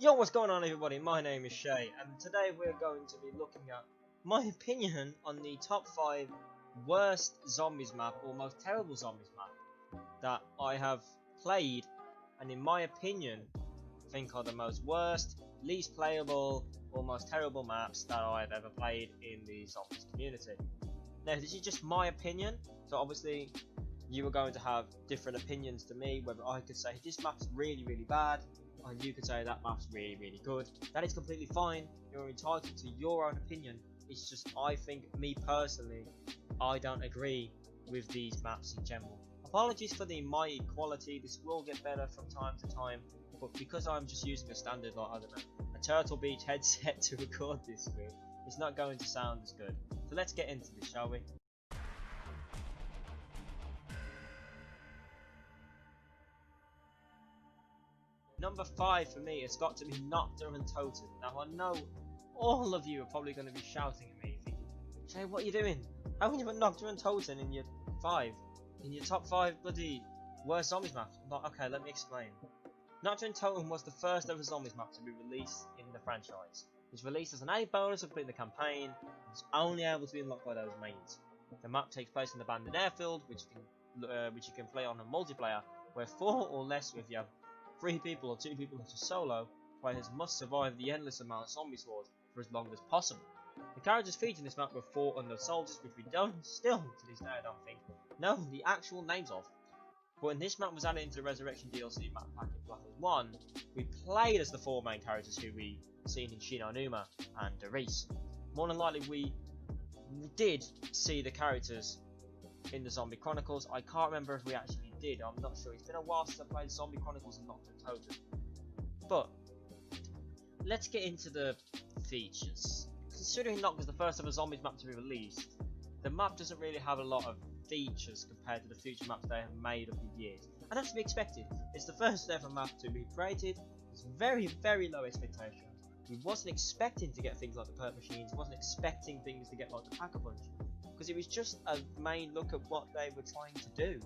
Yo, what's going on everybody? My name is Shay, and today we're going to be looking at my opinion on the top 5 worst zombies map, or most terrible zombies map, that I have played, and in my opinion, think are the most worst, least playable, or most terrible maps that I've ever played in the zombies community. Now, this is just my opinion, so obviously you are going to have different opinions to me, whether I could say this map's really, really bad, and you could say that map's really, really good. That is completely fine. You're entitled to your own opinion. It's just, I think, me personally, I don't agree with these maps in general. Apologies for the mighty quality. This will get better from time to time, but because I'm just using a standard, like, I don't know, a Turtle Beach headset to record this with, it's not going to sound as good. So let's get into this, shall we? Number 5 for me, it's got to be Nocturne and Totem. Now I know all of you are probably going to be shouting at me, thinking, Jay, what are you doing? How can you put Nocturne and Totem in your top 5 bloody worst zombies maps? I'm like, okay, let me explain. Nocturne and Totem was the first ever zombies map to be released in the franchise. It was released as an A bonus for completing the campaign, and was only able to be unlocked by those mains. The map takes place in the abandoned airfield, which you can play on a multiplayer, where 4 or less, if you have 3 people or 2 people into solo, players must survive the endless amount of zombie swords for as long as possible. The characters featured in this map were 4 unknown soldiers, which we still to this day I don't think, know the actual names of. But when this map was added into the Resurrection DLC map pack in Black Ops 1, we played as the 4 main characters who we seen in Shin Onuma and Doris. More than likely we did see the characters in the Zombie Chronicles. I can't remember if we actually did, I'm not sure. It's been a while since I played Zombie Chronicles and Nocturne Totem. But let's get into the features. Considering Nocturne was the first ever zombies map to be released, the map doesn't really have a lot of features compared to the future maps they have made over the years. And that's to be expected. It's the first ever map to be created. It's very, very low expectations. We wasn't expecting to get things like the perk machines, wasn't expecting things to get like the Pack-a-Punch, because it was just a main look at what they were trying to do.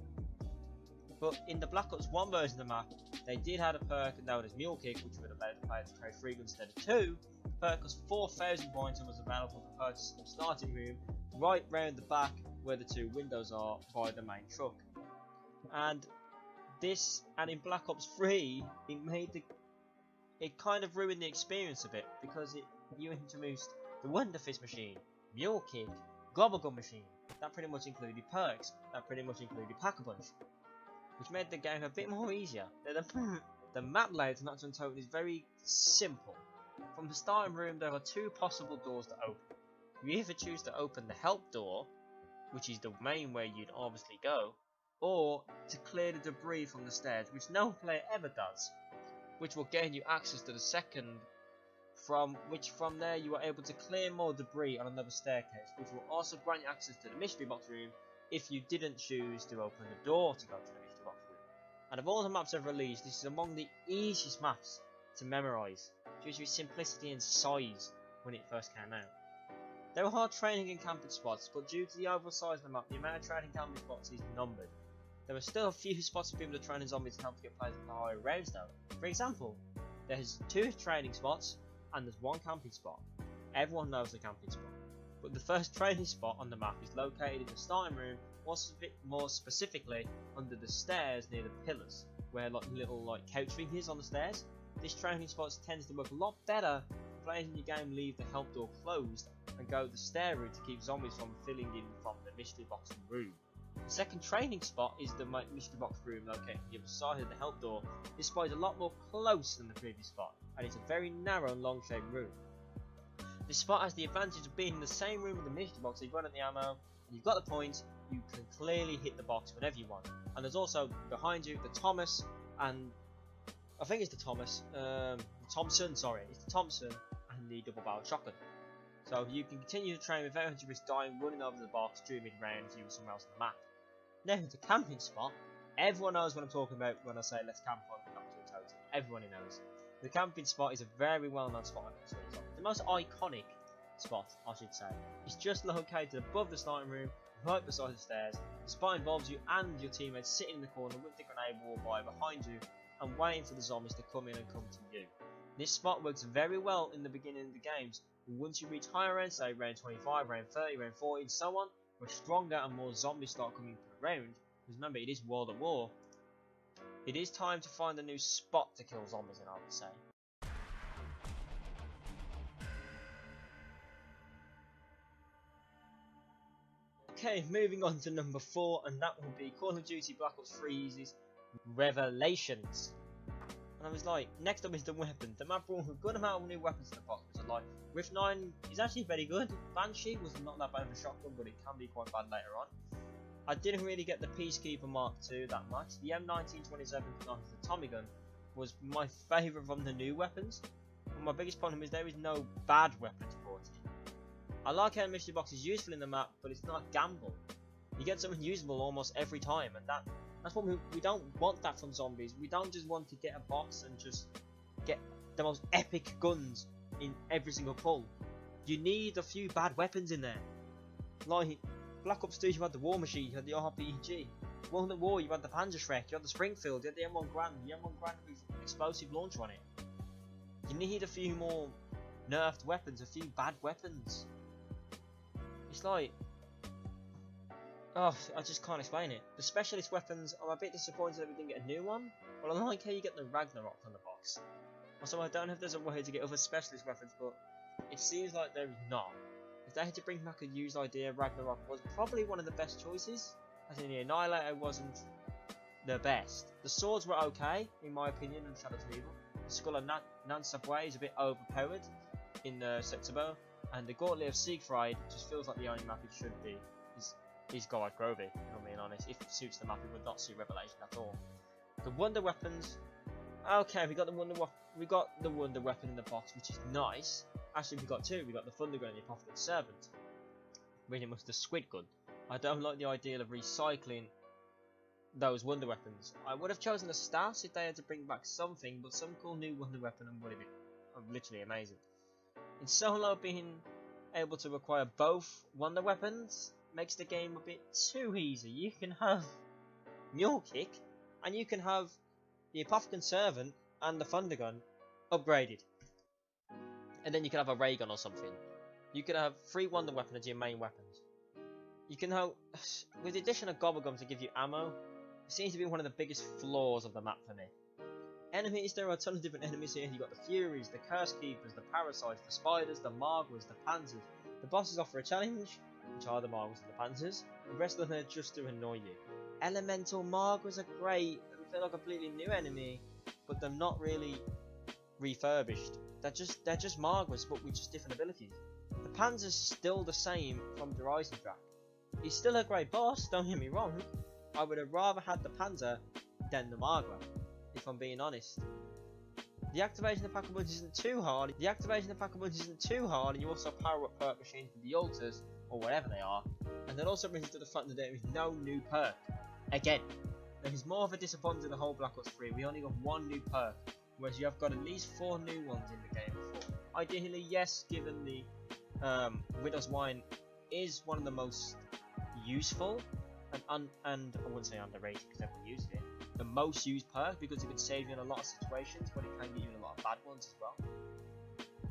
But in the Black Ops 1 version of the map, they did have a perk known as Mule Kick, which would allow the player to carry 3 guns instead of 2. The perk was 4,000 points and was available to purchase in the starting room, right round the back where the 2 windows are by the main truck. And in Black Ops 3, it kind of ruined the experience a bit, because you introduced the Wonder Fist machine, Mule Kick, Gobblegum machine. That pretty much included perks. That pretty much included Pack-a-Punch, which made the game a bit more easier. The map layout in Nocturne Totem is very simple. From the starting room, there are 2 possible doors to open. You either choose to open the help door, which is the main way you'd obviously go, or to clear the debris from the stairs, which no player ever does, which will gain you access to the second, from there you are able to clear more debris on another staircase, which will also grant you access to the mystery box room if you didn't choose to open the door to go to the mystery box room. And of all the maps I've released, this is among the easiest maps to memorise, due to its simplicity and size when it first came out. There are hard training and camping spots, but due to the overall size of the map, the amount of training camping spots is numbered. There are still a few spots for people to train in zombies to help to get players in the higher rounds though. For example, there's 2 training spots and there's 1 camping spot. Everyone knows the camping spot. But the first training spot on the map is located in the starting room, more specifically under the stairs near the pillars, where little couch thing is on the stairs. This training spot tends to work a lot better if players in your game leave the help door closed and go the stair route to keep zombies from filling in from the mystery box room. The second training spot is the mystery box room located on the other side of the help door. This spot is a lot more close than the previous spot, and it's a very narrow and long shaped room. This spot has the advantage of being in the same room with the mystery box, so you run at the ammo, and you've got the points, you can clearly hit the box whenever you want. And there's also behind you the Thomas, and I think it's the Thompson, it's the Thompson and the double barrel shotgun. So you can continue to train without having to risk dying running over the box during mid-round if you were somewhere else on the map. Now the camping spot, everyone knows what I'm talking about when I say let's camp on Nocturne Totem. Everyone knows. The camping spot is a very well known spot on Nocturne Totem. The most iconic spot, I should say. It's just located above the starting room, right beside the stairs. The spot involves you and your teammates sitting in the corner with the grenade wall by behind you, and waiting for the zombies to come in and come to you. This spot works very well in the beginning of the games, but once you reach higher range, say round 25, round 30, round 40 and so on, where stronger and more zombies start coming around, because remember it is World at War, it is time to find a new spot to kill zombies in, I would say. Okay, moving on to number 4, and that will be Call of Duty Black Ops 3 Easy's Revelations. And I was like, next up is the weapon. The map brought a good amount of new weapons to the box. So like, Rift 9 is actually very good. Banshee was not that bad of a shotgun, but it can be quite bad later on. I didn't really get the Peacekeeper Mark II that much. The M1927 the Tommy gun was my favourite from the new weapons. But my biggest problem is there is no bad weapons brought in. I like how mystery box is useful in the map, but it's not a gamble. You get something usable almost every time, and that's what we don't want that from zombies. We don't just want to get a box and just get the most epic guns in every single pull. You need a few bad weapons in there. Like Black Ops 2, you had the War Machine, you had the RPG. World at War, you had the Panzerschreck, you had the Springfield, you had the M1 Grand, with explosive launcher on it. You need a few more nerfed weapons, a few bad weapons. It's like, oh, I just can't explain it. The specialist weapons, I'm a bit disappointed that we didn't get a new one, but I like how you get the Ragnarok on the box. Also, I don't know if there's a way to get other specialist weapons, but it seems like there is not. If they had to bring back a used idea, Ragnarok was probably one of the best choices, as in the Annihilator wasn't the best. The swords were okay, in my opinion, in Shadow of Evil. The Skull of Nan Subway is a bit overpowered in September, and the Gauntlet of Siegfried just feels like the only map it should be is Goat Grove, if I'm being honest. If it suits the map, it would not suit Revelation at all. The Wonder Weapons, okay, we got the Wonder Weapon in the box, which is nice. Actually, we got two. We got the Thunder Gun and the Apocalypse Servant. Really much the Squid Gun. I don't like the idea of recycling those Wonder Weapons. I would have chosen the Stas if they had to bring back something, but some cool new Wonder Weapon would have been literally amazing. In solo, being able to acquire both Wonder Weapons makes the game a bit too easy. You can have Mule Kick, and you can have the Apocalypse Servant and the Thunder Gun upgraded. And then you can have a ray gun or something. You can have 3 Wonder Weapons as your main weapons. You can have, with the addition of Gobblegum to give you ammo, it seems to be one of the biggest flaws of the map for me. Enemies, there are a ton of different enemies here. You've got the Furies, the Curse Keepers, the Parasites, the Spiders, the Margwas, the Panzers. The bosses offer a challenge, which are the Margwas and the Panzers. The rest of them are just to annoy you. Elemental Margwas are great and feel like a completely new enemy, but they're not really refurbished. They're just Margwas, but with just different abilities. The Panzer's still the same from the Rising Track. He's still a great boss, don't get me wrong. I would have rather had the Panzer than the Margwa, if I'm being honest. The activation of Pack-a-Punch isn't too hard. And you also power up perk machines with the altars, or whatever they are. And that also brings us to the fact that there is no new perk. Again, there is more of a disappointment in the whole Black Ops 3. We only got 1 new perk, whereas you have got at least 4 new ones in the game before. Ideally, yes, given the Widow's Wine is one of the most useful and I wouldn't say underrated because everyone uses it. The most used perk because it can save you in a lot of situations, but it can get you in a lot of bad ones as well.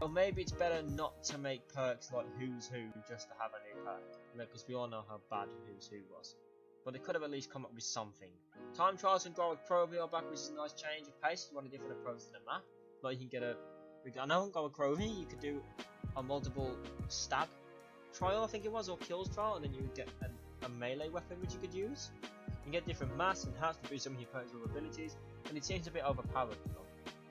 Or maybe it's better not to make perks like Who's Who just to have a new perk, because we all know how bad Who's Who was. But they could have at least come up with something. Time trials and Gorok Crovey are back, which is a nice change of pace. You want a different approach to the map. Like you can get I know Gorok Crovey, you could do a multiple stab trial, I think it was, or kills trial, and then you would get a melee weapon which you could use. You can get different masks and hats to boost some of your perks with abilities, and it seems a bit overpowered.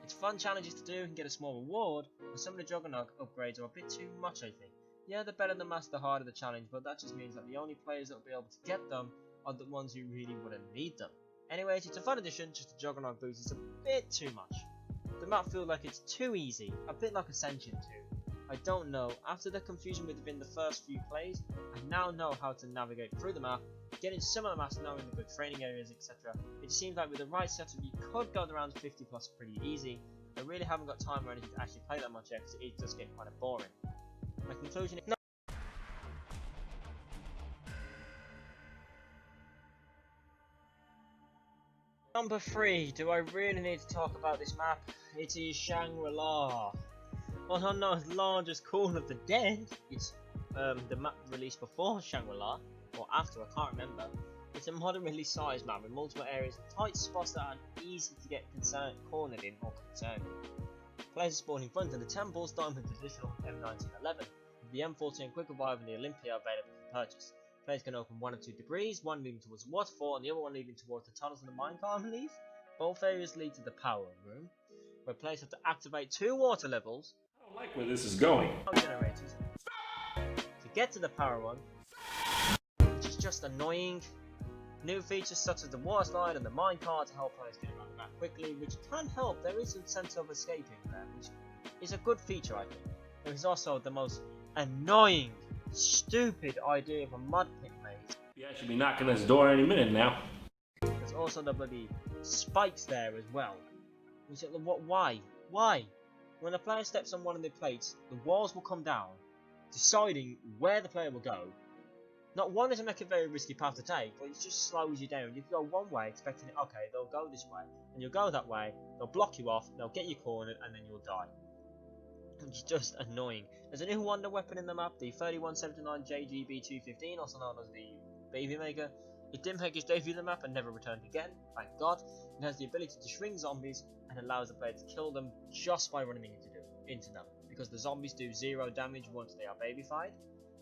It's fun challenges to do and get a small reward, but some of the Juggernaut upgrades are a bit too much, I think. Yeah, the better the mask, the harder the challenge, but that just means that the only players that will be able to get them are the ones who really wouldn't need them. Anyways, it's a fun addition, just a Juggernaut boost is a bit too much. The map feels like it's too easy, a bit like Ascension 2. I don't know, after the confusion within the first few plays, I now know how to navigate through the map, getting some of the maps knowing the good training areas, etc. It seems like with the right setup you could go around 50 plus pretty easy. I really haven't got time or anything to actually play that much yet because it does get kind of boring. My conclusion is Number 3, do I really need to talk about this map? It is Shangri-La. Well, not known as large as Call of the Dead, it's the map released before Shangri-La, or after, I can't remember. It's a moderately sized map with multiple areas and tight spots that are easy to get cornered in or concerned in. Players spawn in front of the temples, starting with the traditional M1911, with the M14 Quick Revive and the Olympia available for purchase. Players can open one of two debris, one leading towards the waterfall and the other one leading towards the tunnels and the minecart, I believe. Both areas lead to the power room, where players have to activate 2 water levels. I don't like where this is going. Generators to get to the power one, which is just annoying. New features such as the water slide and the minecart to help players get around the map quickly, which can help. There is a sense of escaping there, which is a good feature, I think. There is also the most annoying, stupid idea of a mud pit maze. Yeah, I should be knocking this door any minute now. There's also the bloody spikes there as well. You say, why? Why? When a player steps on one of the plates, the walls will come down, deciding where the player will go. Not one is to make a very risky path to take, but it just slows you down. You can go one way expecting it, okay, they'll go this way, and you'll go that way, they'll block you off, they'll get you cornered, and then you'll die. Which is just annoying. There's a new wonder weapon in the map, the 3179 JGB215, also known as the Baby Maker. It didn't make its debut in the map and never returned again, thank God. It has the ability to shrink zombies and allows the player to kill them just by running into them, because the zombies do 0 damage once they are babyfied.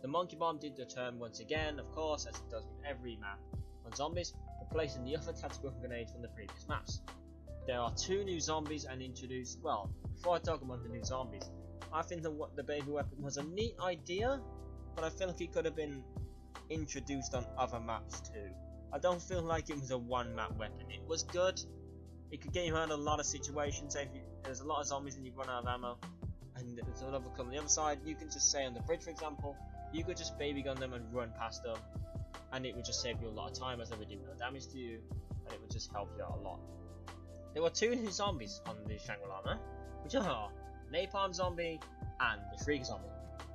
The monkey bomb did return once again, of course, as it does with every map on zombies, replacing the other tactical grenades from the previous maps. There are 2 new zombies and introduced. Well, before I talk about the new zombies, I think the baby weapon was a neat idea, but I feel like it could have been introduced on other maps too. I don't feel like it was a one map weapon. It was good. It could get you out of a lot of situations. If there's a lot of zombies and you run out of ammo, and there's another coming on the other side, you can just say on the bridge, for example, you could just baby gun them and run past them, and it would just save you a lot of time as they would do no damage to you, and it would just help you out a lot. There were 2 new zombies on the Shangri-La map, which are Napalm Zombie and the Shrieker Zombie.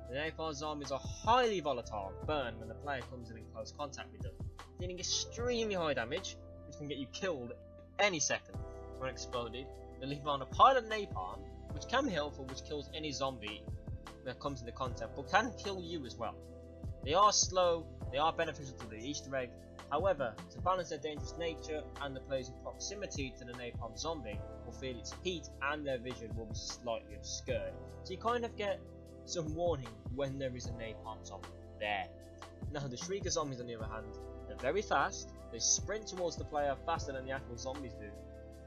The Napalm Zombies are highly volatile and burn when the player comes in close contact with them, dealing extremely high damage, which can get you killed any second. When exploded, they leave on a pile of napalm, which can be helpful, which kills any zombie that comes into contact, but can kill you as well. They are slow, they are beneficial to the Easter egg, however, to balance their dangerous nature and the player's proximity to the napalm zombie will feel its heat and their vision will be slightly obscured. So you kind of get some warning when there is a napalm zombie there. Now the Shrieker zombies on the other hand, they're very fast, they sprint towards the player faster than the actual zombies do,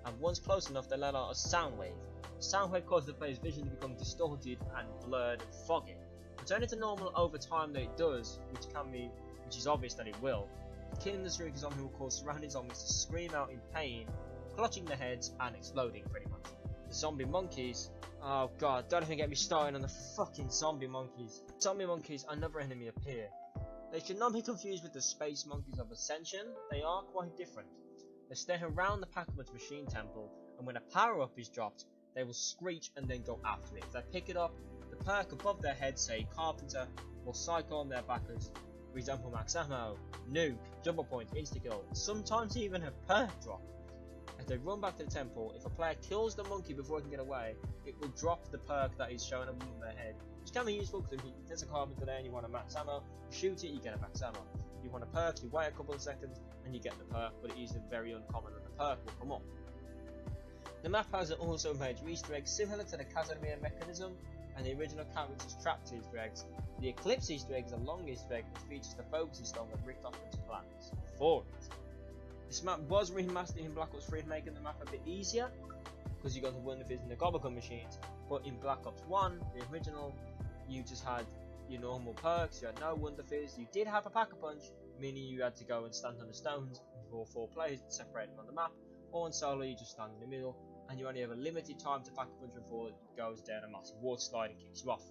and once close enough they let out a sound wave. The sound wave causes the player's vision to become distorted and blurred and foggy. Returning to normal over time that it does, which is obvious that it will. Killing the Shrieker zombie will cause surrounding zombies to scream out in pain, clutching their heads and exploding pretty much. The zombie monkeys, oh god, don't even get me started on the fucking zombie monkeys. Zombie monkeys are another enemy up here. They should not be confused with the space monkeys of Ascension, they are quite different. They stay around the Pac-Man's machine temple, and when a power up is dropped, they will screech and then go after it. If they pick it up, the perk above their head, say Carpenter, will cycle on their backers, for example Max Ammo, Nuke, Double Point, Insta-Kill, sometimes even a perk drop. As they run back to the temple, if a player kills the monkey before it can get away, it will drop the perk that is shown above their head, which can be useful because if there's a Carpenter there and you want a Max Ammo, you shoot it, you get a Max Ammo. If you want a perk, you wait a couple of seconds and you get the perk, but it is very uncommon that the perk will come up. The map has also major Easter eggs similar to the Casimir mechanism and the original character's trapped Easter eggs. The Eclipse Easter egg is a long Easter egg which features the focusing stone that Rick Hoffman's plans for it. This map was remastered in Black Ops 3, making the map a bit easier because you got the Wonder Fizz and the Gobblegum machines, but in Black Ops 1, the original, you just had your normal perks, you had no Wonder Fizz, you did have a Pack-a-Punch, meaning you had to go and stand on the stones for 4 players to separate them on the map, or on solo you just stand in the middle, and you only have a limited time to Pack-a-Punch before it goes down a massive water slide and kicks you off.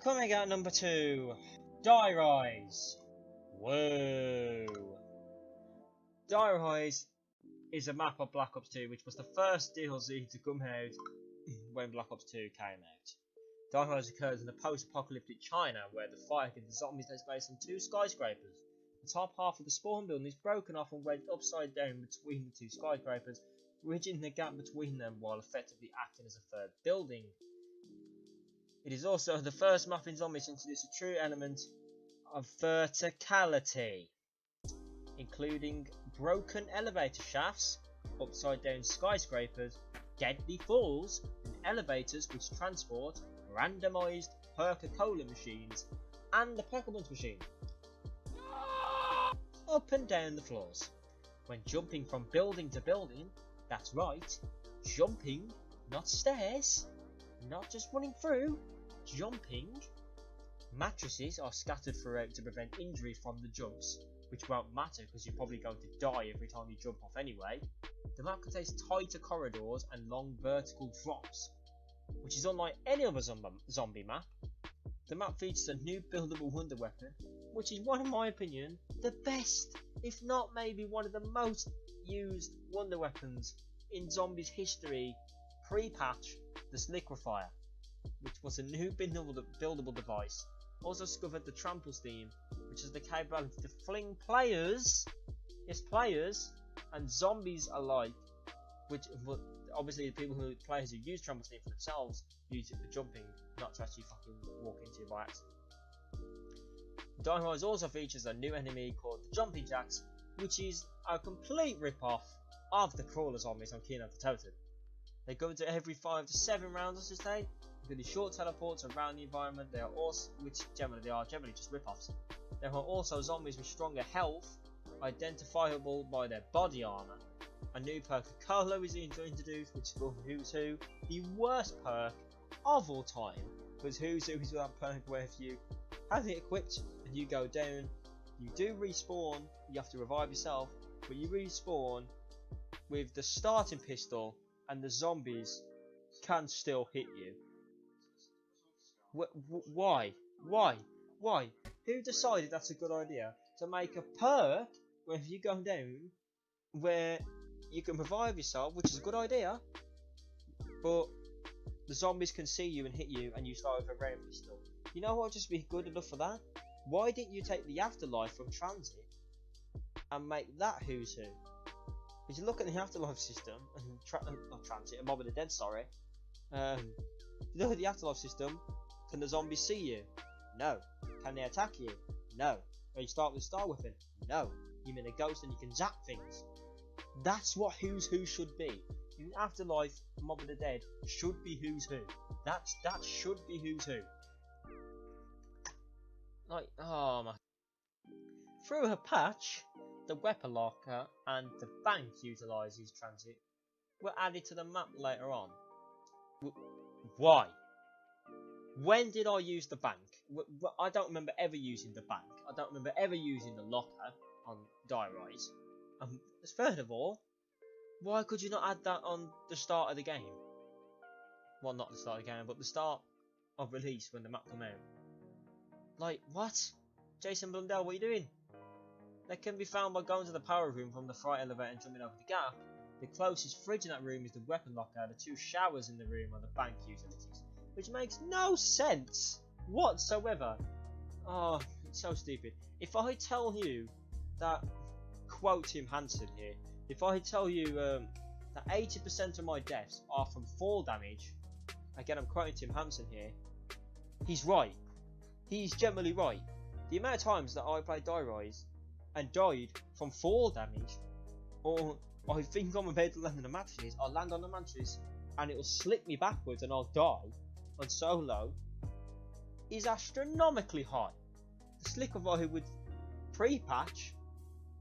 Coming out number 2, Die Rise. Whoa. Die Rise is a map of Black Ops 2, which was the first DLC to come out when Black Ops 2 came out. Die Rise occurs in a post-apocalyptic China where the fight against the zombies takes place on 2 skyscrapers. The top half of the spawn building is broken off and wedged upside down between the 2 skyscrapers, bridging the gap between them while effectively acting as a third building. It is also the first map in zombies to introduce a true element of verticality, including broken elevator shafts, upside down skyscrapers, deadly falls, and elevators which transport randomised Coca-Cola machines and the Pokemon machine up and down the floors. When jumping from building to building, that's right, jumping, not stairs, not just running through, jumping. Mattresses are scattered throughout to prevent injury from the jumps, which won't matter because you're probably going to die every time you jump off anyway. The map contains tighter corridors and long vertical drops, which is unlike any other zombie map. The map features a new buildable wonder weapon, which is, one in my opinion, the best, if not maybe one of the most used wonder weapons in zombies history pre-patch, the Liquefier, which was a new buildable device. Also discovered the Trample Steam, which has the capability to fling players, yes players, and zombies alike, which obviously the players who use Trample Steam for themselves use it for jumping, not to actually fucking walk into it by accident. Die Rise also features a new enemy called the Jumping Jacks, which is a complete rip-off of the crawler zombies on Kingdom of the Totem. They go into every 5 to 7 rounds, as I say. With the short teleports around the environment, they are also, which generally just rip-offs. There are also zombies with stronger health, identifiable by their body armor. A new perk of Cola is introduced, which is called Who's Who, the worst perk of all time. Because Who's Who is that perk where if you have it equipped and you go down, you do respawn, you have to revive yourself, but you respawn with the starting pistol and the zombies can still hit you. Why? Who decided that's a good idea to make a perk where if you go down where you can revive yourself, which is a good idea, but the zombies can see you and hit you and you start with a rare pistol? You know what would just be good enough for that? Why didn't you take the afterlife from Transit and make that Who's Who? Because you look at the afterlife system, not Transit, Mob of the Dead, sorry. You look at the afterlife system, can the zombies see you? No. Can they attack you? No. Or you start with Star Weapon? No. You're in a ghost and you can zap things. That's what Who's Who should be. In Afterlife, Mob of the Dead should be Who's Who. That should be Who's Who. Like, oh my. Through a patch, the weapon locker and the bank utilises Transit were added to the map later on. Why? When did I use the bank? I don't remember ever using the bank. I don't remember ever using the locker on Die Rise. Third of all, why could you not add that on the start of the game? Well, not the start of the game, but the start of release when the map came out. Like, what? Jason Blundell, what are you doing? They can be found by going to the power room from the freight elevator and jumping over the gap. The closest fridge in that room is the weapon locker. The 2 showers in the room are the bank utilities, which makes no sense whatsoever. Oh, it's so stupid. If I tell you that, quote Tim Hansen here, if I tell you that 80% of my deaths are from fall damage, again I'm quoting Tim Hansen here, he's right. He's generally right. The amount of times that I played Die Rise and died from fall damage, or I think I'm about to land on a mattress, I'll land on the mattress and it'll slip me backwards and I'll die on solo, is astronomically high. The Slicker with pre-patch,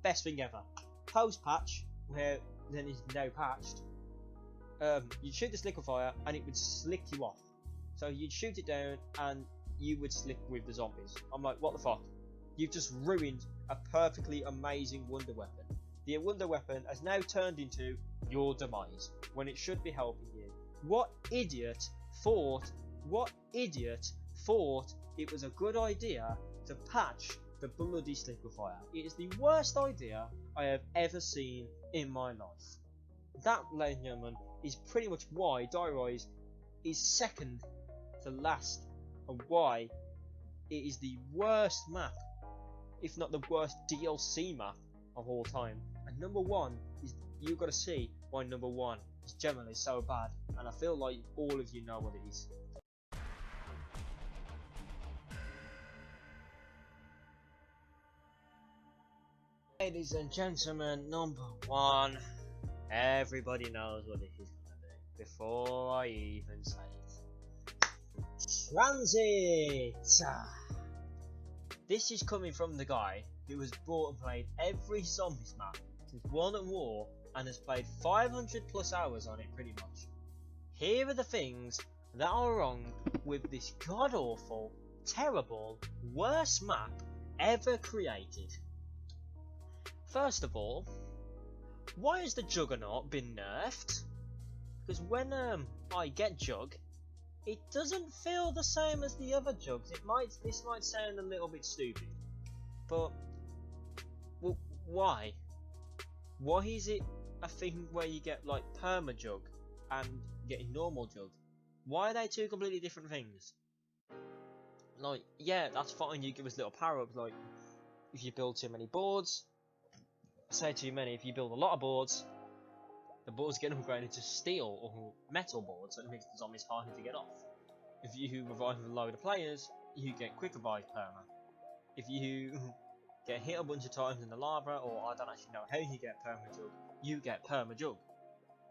best thing ever. Post-patch, where then is now patched, you'd shoot the Slicker and it would slick you off. So you'd shoot it down and you would slick with the zombies. I'm like, what the fuck? You've just ruined a perfectly amazing wonder weapon. The wonder weapon has now turned into your demise when it should be helping you. What idiot thought it was a good idea to patch the bloody Liquefier? It is the worst idea I have ever seen in my life. That, ladies and gentlemen, is pretty much why Die Rise is second to last, and why it is the worst map, if not the worst DLC map of all time. And number one is, you gotta see why number one is generally so bad, and I feel like all of you know what it is. Ladies and gentlemen, number one, everybody knows what it is gonna be before I even say it. Transit! This is coming from the guy who has bought and played every zombies map since World at War and has played 500 plus hours on it pretty much. Here are the things that are wrong with this god awful, terrible, worst map ever created. First of all, why has the Juggernaut been nerfed? Because when I get Jug, it doesn't feel the same as the other Jugs. This might sound a little bit stupid, but well, why? Why is it a thing where you get like perma Jug and getting normal Jug? Why are they two completely different things? Like, yeah, that's fine. You give us little power ups, like if you build too many boards. Say too many, if you build a lot of boards, the boards get upgraded to steel or metal boards, so it makes the zombies harder to get off. If you revive a load of players, you get quicker by perma. If you get hit a bunch of times in the lava, or I don't actually know how you get perma jug, you get perma jug.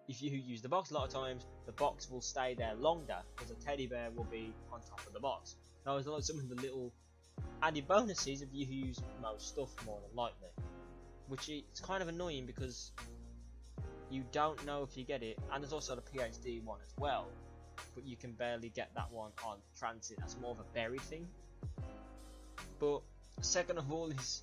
If you use the box a lot of times, the box will stay there longer, because a teddy bear will be on top of the box. Now, there's like some of the little added bonuses if you use most stuff more than likely. Which it's kind of annoying because you don't know if you get it, and there's also the PhD one as well, but you can barely get that one on transit. That's more of a berry thing. But second of all is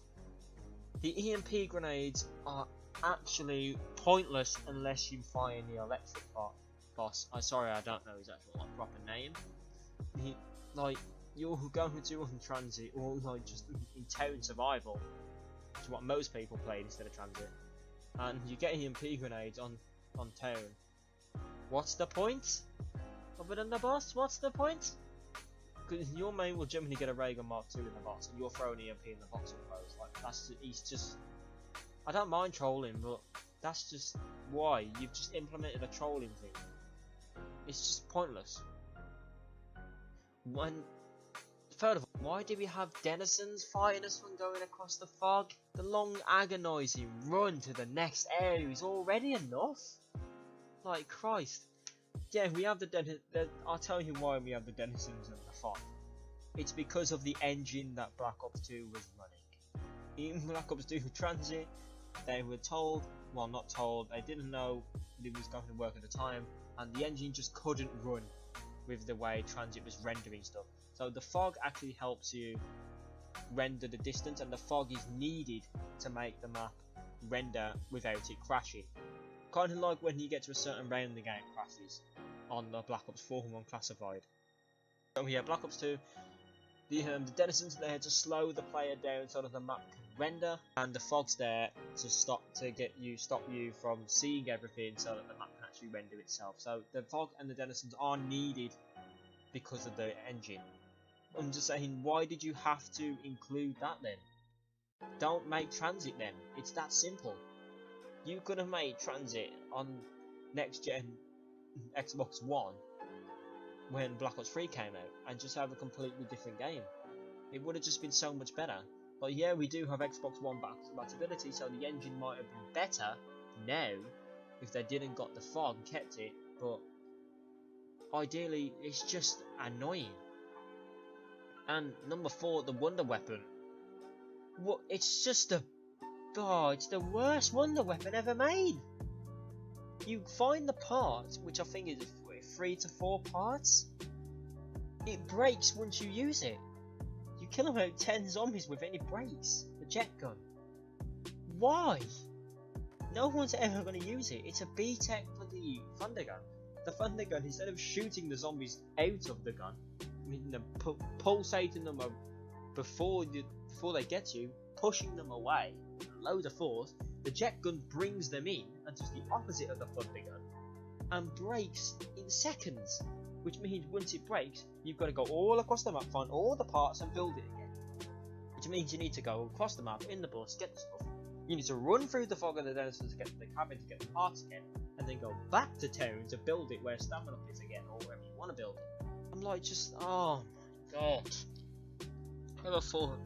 the EMP grenades are actually pointless unless you find the electric boss. I'm sorry, I don't know his actual proper name. Like, you're going to on transit or like just in town survival, which is what most people played instead of transit, and you get EMP grenades on town. What's the point? Other than the boss, what's the point? Because your mate will generally get a Reagan Mark II in the box, and you're throwing EMP in the box with those. Like, he's just. I don't mind trolling, but that's just why you've just implemented a trolling thing. It's just pointless. Third of all, why do we have denizens fighting us when going across the fog? The long agonising run to the next area is already enough. Like, Christ. Yeah, we have the denizens. I'll tell you why we have the denizens and the fog. It's because of the engine that Black Ops 2 was running. In Black Ops 2 Transit, they were told, well, not told, they didn't know it was going to work at the time, and the engine just couldn't run with the way Transit was rendering stuff. So the fog actually helps you render the distance, and the fog is needed to make the map render without it crashing. Kind of like when you get to a certain round the game crashes on the Black Ops 4 Unclassified. So yeah, Black Ops 2, the denizens are there to slow the player down so that the map can render, and the fog's there to stop you from seeing everything so that the map can actually render itself. So the fog and the denizens are needed because of the engine. I'm just saying, why did you have to include that then? Don't make transit then. It's that simple. You could have made transit on next gen Xbox One when Black Ops 3 came out and just have a completely different game. It would have just been so much better. But yeah, we do have Xbox One compatibility, so the engine might have been better now if they didn't got the fog and kept it, but ideally it's just annoying. And number 4, the Wonder Weapon. What? It's just it's the worst Wonder Weapon ever made. You find the parts, which I think is 3 to 4 parts. It breaks once you use it. You kill about 10 zombies with it and it breaks. The jet gun. Why? No one's ever going to use it. It's a B-Tech for the Thunder Gun. The Thunder Gun, instead of shooting the zombies out of the gun, pulsating them before they get to you, pushing them away, loads of force, the jet gun brings them in and does the opposite of the Thunder Gun and breaks in seconds. which means once it breaks, you've got to go all across the map, find all the parts and build it again. Which means you need to go across the map in the bus, get the stuff. You need to run through the fog of the desert to get to the cabin to get the parts again, and then go back to town to build it where stamina is again, or wherever you want to build it. I'm like, just, oh my god. I ever thought,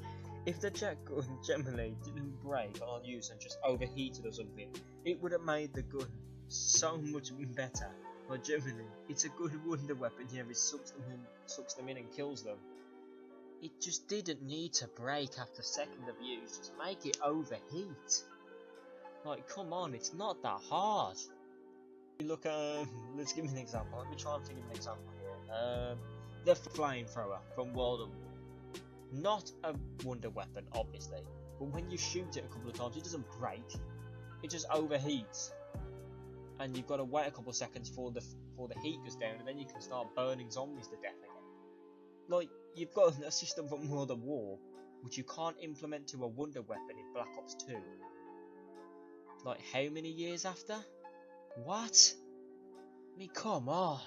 if the jet gun generally didn't break on use and just overheated or something, it would have made the gun so much better. But generally, it's a good wonder weapon here, it sucks them in and kills them. It just didn't need to break after a second of use, just make it overheat. Like, come on, it's not that hard. Look, let's give me an example. Let me try and think of an example here. The flamethrower from World of War. Not a wonder weapon, obviously, but when you shoot it a couple of times, it doesn't break. It just overheats, and you've got to wait a couple of seconds for the heat goes down, and then you can start burning zombies to death again. Like, you've got a system from World of War which you can't implement to a wonder weapon in Black Ops 2. Like, how many years after? What? I mean, come on.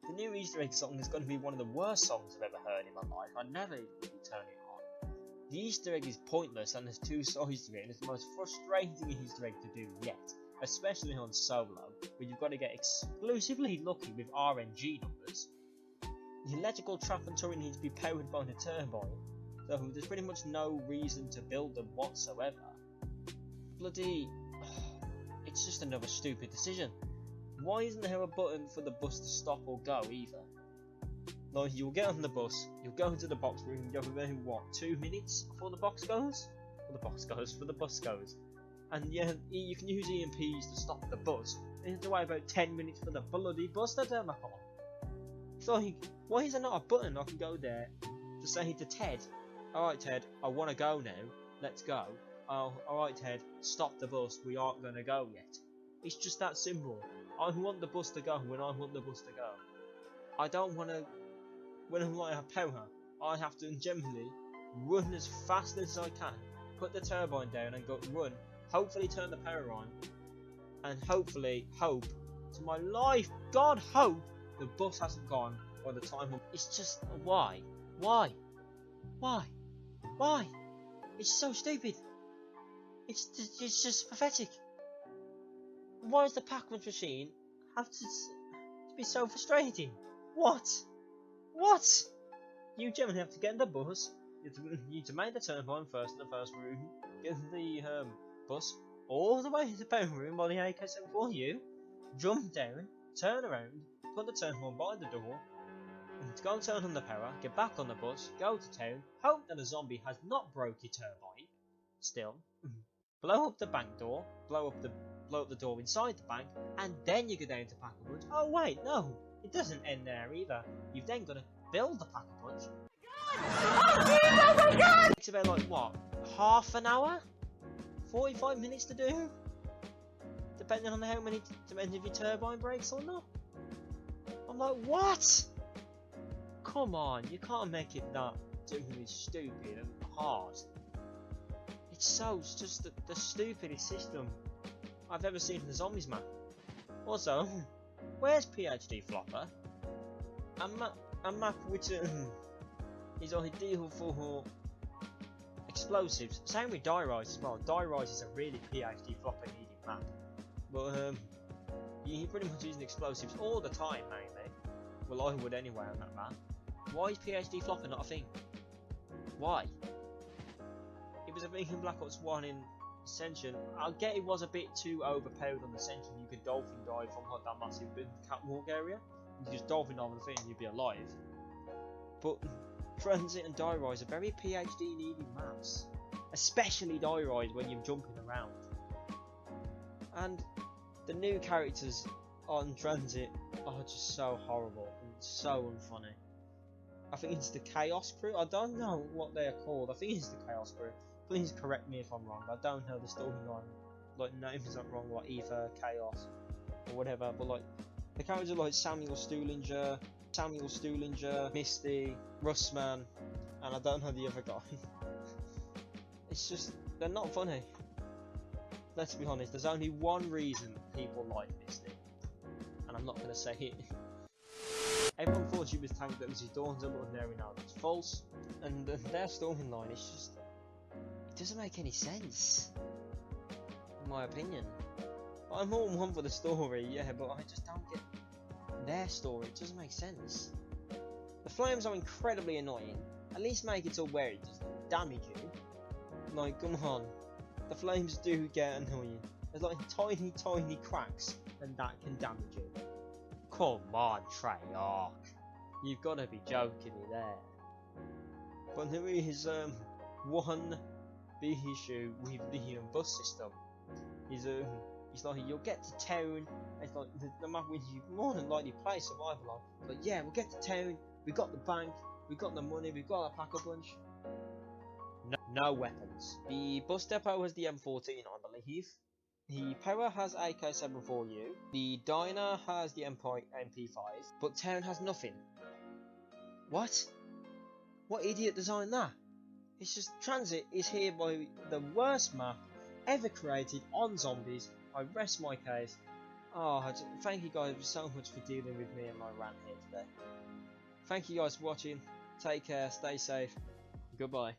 The new Easter egg song is going to be one of the worst songs I've ever heard in my life. I'd never even turn it on. The Easter egg is pointless and there's two sides to it, and it's the most frustrating Easter egg to do yet. Especially on solo, where you've got to get exclusively lucky with RNG numbers. The electrical trap and turret needs to be powered by the turbine, so there's pretty much no reason to build them whatsoever. Bloody... it's just another stupid decision. Why isn't there a button for the bus to stop or go either? Like, you'll get on the bus, you'll go into the box room, you'll have about, what, 2 minutes before the box goes? Before the bus goes. And yeah, you can use EMPs to stop the bus. You have to wait about 10 minutes for the bloody bus to turn back on. It's like, why is there not a button I can go there to say to Ted, alright Ted, I want to go now, let's go. Oh, alright Ted, stop the bus, we aren't going to go yet. It's just that simple. I want the bus to go when I want the bus to go. I don't want to, when I'm like a power, I have to generally run as fast as I can, put the turbine down and go run, hopefully turn the power on, and hopefully hope to my life, God hope, the bus hasn't gone by the time it's just, why? It's so stupid. It's just pathetic. Why does the package machine have to be so frustrating? What? You generally have to get in the bus, you need to make the turbine first in the first room, get the bus all the way to the power room by the AK-74 you, jump down, turn around, put the turbine by the door, and go and turn on the power, get back on the bus, go to town, hope that a zombie has not broke your turbine, still, blow up the bank door, blow up the door inside the bank, and then you go down to Pack-a-Punch. Oh wait, no, it doesn't end there either. You've then got to build the Pack-a-Punch. Oh my god! It takes about like, what, half an hour? 45 minutes to do? Depending on how many, depending if your turbine breaks or not. I'm like, what? Come on, you can't make it that genuinely stupid and hard. It's just the stupidest system I've ever seen in the Zombies map. Also, where's PhD Flopper? A map which is ideal for explosives. Same with Die Rise as well. Die Rise is a really PhD Flopper needed map. But you're pretty much using explosives all the time mainly. Well, I would anyway on that map. Why is PhD Flopper not a thing? Why? It was a thing in Black Ops 1 in Ascension. I get it was a bit too overpowered on Ascension. You could dolphin dive from like that massive big catwalk area. You could just dolphin dive on the thing and you'd be alive. But Transit and Die Rise are very PhD needing maps. Especially Die Rise when you're jumping around. And the new characters on Transit are just so horrible and so unfunny. I think it's the Chaos Crew. I don't know what they're called. I think it's the Chaos Crew. Please correct me if I'm wrong. I don't know the storyline. Like, names aren't wrong, like Ether, Chaos, or whatever. But like, the characters are like Samuel Stuhlinger, Misty, Russman, and I don't know the other guy. It's just, they're not funny. Let's be honest, there's only one reason people like Misty, and I'm not going to say it. Everyone thought she was tanked, that was his daughter, but now we know it's false. And their storyline is just, it doesn't make any sense, in my opinion. I'm all one for the story, yeah, but I just don't get their story. It doesn't make sense. The flames are incredibly annoying. At least make it to where it doesn't damage you. Like, come on. The flames do get annoying. There's like tiny cracks, and that can damage you. Come on, Treyarch. You've got to be joking me there. But there is one big issue with the bus system. It's like you'll get to town. It's like the map wins you more than likely play survival on. But yeah, we'll get to town. We got the bank. We got the money. We got a pack-a-punch. No weapons. The bus depot has the M14, I believe. The power has AK-74U. The diner has the MP5, but town has nothing. What? What idiot designed that? It's just transit is here by the worst map ever created on zombies. I rest my case. Thank you guys so much for dealing with me and my rant here today. Thank you guys for watching. Take care, stay safe. Goodbye.